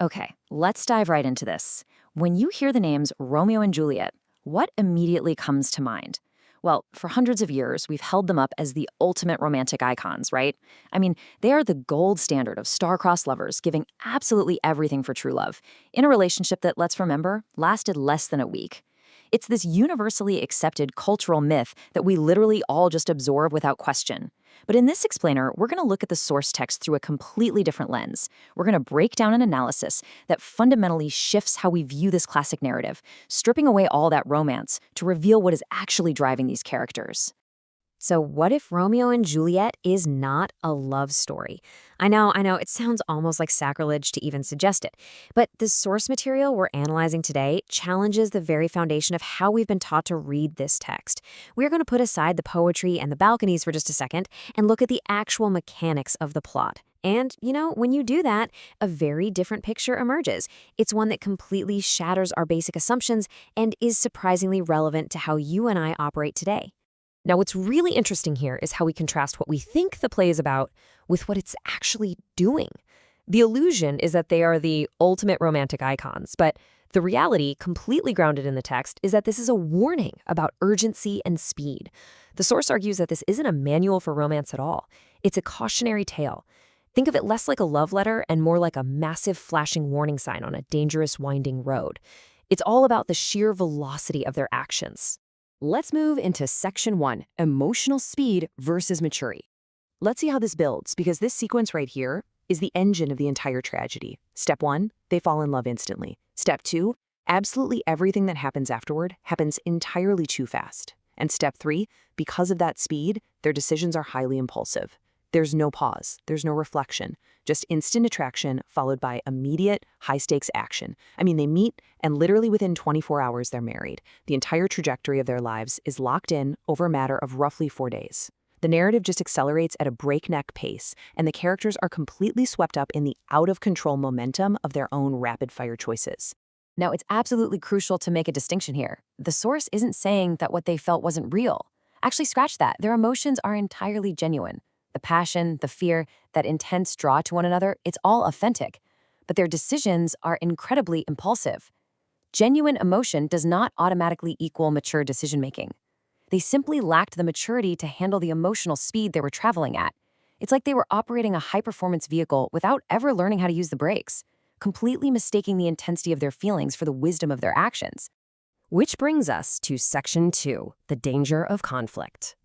Okay, let's dive right into this. When you hear the names Romeo and Juliet, what immediately comes to mind? Well, for hundreds of years, we've held them up as the ultimate romantic icons, right? I mean, they are the gold standard of star-crossed lovers, giving absolutely everything for true love, in a relationship that, let's remember, lasted less than a week. It's this universally accepted cultural myth that we literally all just absorb without question. But in this explainer, we're going to look at the source text through a completely different lens. We're going to break down an analysis that fundamentally shifts how we view this classic narrative, stripping away all that romance to reveal what is actually driving these characters. So what if Romeo and Juliet is not a love story? I know, it sounds almost like sacrilege to even suggest it. But the source material we're analyzing today challenges the very foundation of how we've been taught to read this text. We're going to put aside the poetry and the balconies for just a second and look at the actual mechanics of the plot. And, when you do that, a very different picture emerges. It's one that completely shatters our basic assumptions and is surprisingly relevant to how you and I operate today. Now, what's really interesting here is how we contrast what we think the play is about with what it's actually doing. The illusion is that they are the ultimate romantic icons, but the reality, completely grounded in the text, is that this is a warning about urgency and speed. The source argues that this isn't a manual for romance at all. It's a cautionary tale. Think of it less like a love letter and more like a massive flashing warning sign on a dangerous, winding road. It's all about the sheer velocity of their actions. Let's move into Section 1, Emotional Speed versus Maturity. Let's see how this builds, because this sequence right here is the engine of the entire tragedy. Step 1, they fall in love instantly. Step 2, absolutely everything that happens afterward happens entirely too fast. And Step 3, because of that speed, their decisions are highly impulsive. There's no pause, there's no reflection, just instant attraction followed by immediate, high-stakes action. I mean, they meet, and literally within 24 hours they're married. The entire trajectory of their lives is locked in over a matter of roughly 4 days. The narrative just accelerates at a breakneck pace, and the characters are completely swept up in the out-of-control momentum of their own rapid-fire choices. Now, it's absolutely crucial to make a distinction here. The source isn't saying that what they felt wasn't real. Actually, scratch that. Their emotions are entirely genuine. The passion, the fear, that intense draw to one another, it's all authentic. But their decisions are incredibly impulsive. Genuine emotion does not automatically equal mature decision-making. They simply lacked the maturity to handle the emotional speed they were traveling at. It's like they were operating a high-performance vehicle without ever learning how to use the brakes, completely mistaking the intensity of their feelings for the wisdom of their actions. Which brings us to Section 2, the danger of conflict.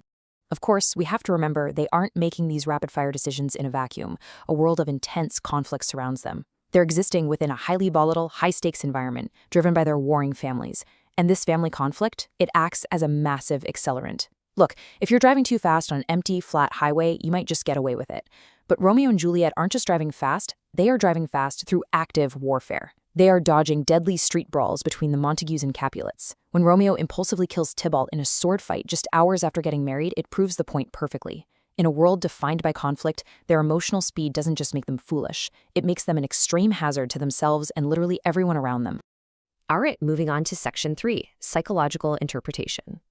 Of course, we have to remember they aren't making these rapid-fire decisions in a vacuum. A world of intense conflict surrounds them. They're existing within a highly volatile, high-stakes environment driven by their warring families. And this family conflict, it acts as a massive accelerant. Look, if you're driving too fast on an empty, flat highway, you might just get away with it. But Romeo and Juliet aren't just driving fast, they are driving fast through active warfare. They are dodging deadly street brawls between the Montagues and Capulets. When Romeo impulsively kills Tybalt in a sword fight just hours after getting married, it proves the point perfectly. In a world defined by conflict, their emotional speed doesn't just make them foolish. It makes them an extreme hazard to themselves and literally everyone around them. All right, moving on to Section 3, psychological interpretation.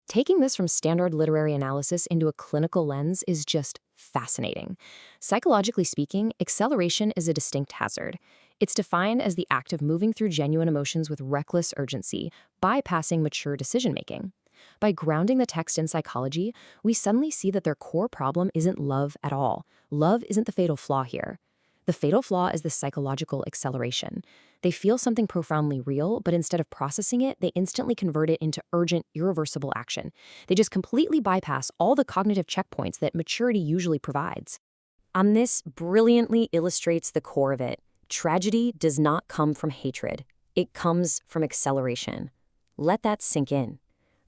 Taking this from standard literary analysis into a clinical lens is just fascinating. Psychologically speaking, acceleration is a distinct hazard. It's defined as the act of moving through genuine emotions with reckless urgency, bypassing mature decision-making. By grounding the text in psychology, we suddenly see that their core problem isn't love at all. Love isn't the fatal flaw here. The fatal flaw is the psychological acceleration. They feel something profoundly real, but instead of processing it, they instantly convert it into urgent, irreversible action. They just completely bypass all the cognitive checkpoints that maturity usually provides. And this brilliantly illustrates the core of it. Tragedy does not come from hatred. It comes from acceleration. Let that sink in.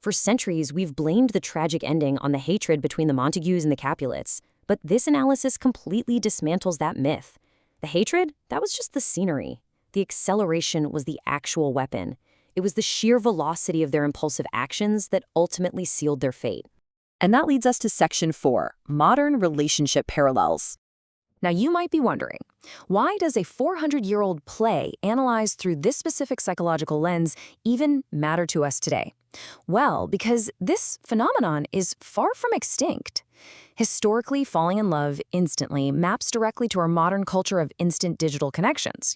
For centuries, we've blamed the tragic ending on the hatred between the Montagues and the Capulets, but this analysis completely dismantles that myth. The hatred, that was just the scenery. The acceleration was the actual weapon. It was the sheer velocity of their impulsive actions that ultimately sealed their fate. And that leads us to Section 4, Modern Relationship Parallels. Now you might be wondering, why does a 400-year-old play analyzed through this specific psychological lens even matter to us today? Well, because this phenomenon is far from extinct. Historically, falling in love instantly maps directly to our modern culture of instant digital connections,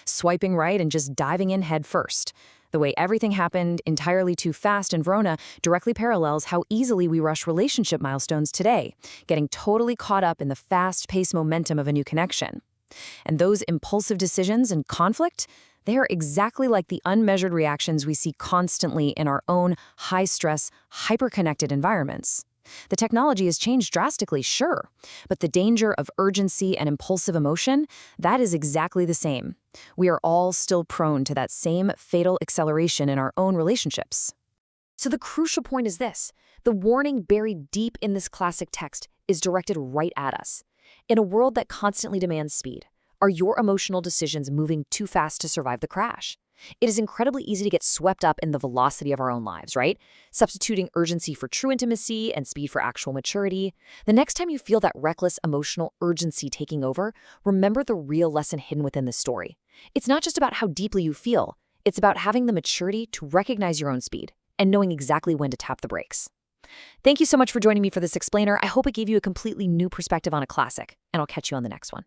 swiping right and just diving in head first. The way everything happened entirely too fast in Verona directly parallels how easily we rush relationship milestones today, getting totally caught up in the fast-paced momentum of a new connection. And those impulsive decisions and conflict, they are exactly like the unmeasured reactions we see constantly in our own high-stress, hyper-connected environments. The technology has changed drastically, sure, but the danger of urgency and impulsive emotion, that is exactly the same. We are all still prone to that same fatal acceleration in our own relationships. So the crucial point is this. The warning buried deep in this classic text is directed right at us. In a world that constantly demands speed, are your emotional decisions moving too fast to survive the crash? It is incredibly easy to get swept up in the velocity of our own lives, right? Substituting urgency for true intimacy and speed for actual maturity. The next time you feel that reckless emotional urgency taking over, remember the real lesson hidden within the story. It's not just about how deeply you feel. It's about having the maturity to recognize your own speed and knowing exactly when to tap the brakes. Thank you so much for joining me for this explainer. I hope it gave you a completely new perspective on a classic, and I'll catch you on the next one.